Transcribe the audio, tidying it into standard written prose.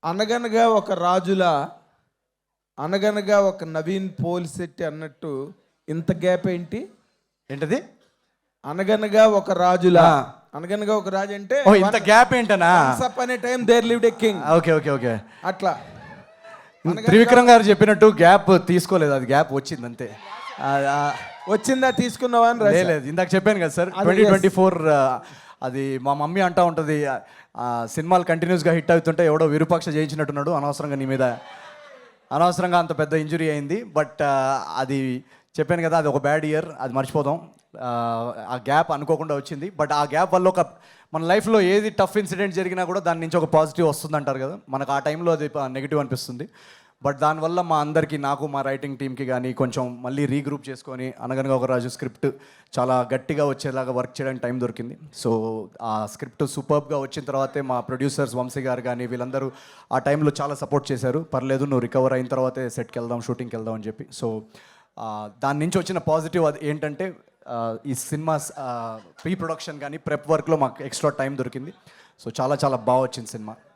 అనగనగా ఒక రాజులా అనగనగా ఒక నవీన్ పోలిశెట్టి అన్నట్టు ఇంత గ్యాప్ ఏంటి? ఏంటది? అనగనగా ఒక రాజులా. ఆ. అనగనగా ఒక రాజు అంటే ఓ ఇంత గ్యాప్ ఏంటనా? అనే time there lived a king. Okay okay okay. అట్లా త్రివిక్రమ్ గారు చెప్పినట్టు గ్యాప్ తీసుకోలేదు, అది గ్యాప్ వచ్చింది అంతే. వచ్చిందా తీసుకున్నావా అని రాశా. లేదు, ఇందాక చెప్పాను కదా సార్, అది 2024 అది మా మమ్మీ అంటా ఉంటుంది, సినిమాలు కంటిన్యూస్గా హిట్ అవుతుంటే ఎవడో విరూపాక్ష చేయించినట్టున్నాడు, అనవసరంగా నీ మీద అనవసరంగా అంత పెద్ద ఇంజురీ అయింది. బట్ అది చెప్పాను కదా, అది ఒక బ్యాడ్ ఇయర్, అది మర్చిపోదాం. ఆ గ్యాప్ అనుకోకుండా వచ్చింది. బట్ ఆ గ్యాప్ వల్ల ఒక మన లైఫ్లో ఏది టఫ్ ఇన్సిడెంట్ జరిగినా కూడా దాని నుంచి ఒక పాజిటివ్ వస్తుంది అంటారు కదా, మనకు ఆ టైంలో అది నెగిటివ్ అనిపిస్తుంది. బట్ దానివల్ల మా అందరికీ, నాకు మా రైటింగ్ టీమ్కి కానీ కొంచెం మళ్ళీ రీగ్రూప్ చేసుకొని అనగనగా ఒక రాజు స్క్రిప్ట్ చాలా గట్టిగా వచ్చేలాగా వర్క్ చేయడానికి టైం దొరికింది. సో ఆ స్క్రిప్ట్ సూపర్బ్గా వచ్చిన తర్వాతే మా ప్రొడ్యూసర్స్ వంశీ గారు కానీ వీళ్ళందరూ ఆ టైంలో చాలా సపోర్ట్ చేశారు. పర్లేదు, నువ్వు రికవర్ అయిన తర్వాతే సెట్కి వెళ్దాం, షూటింగ్కి వెళ్దాం అని చెప్పి. సో దాని నుంచి వచ్చిన పాజిటివ్ అది ఏంటంటే, ఈ సినిమా ప్రీ ప్రొడక్షన్ కానీ ప్రెప్ వర్క్లో మాకు ఎక్స్ట్రా టైం దొరికింది. సో చాలా చాలా బాగా వచ్చింది సినిమా.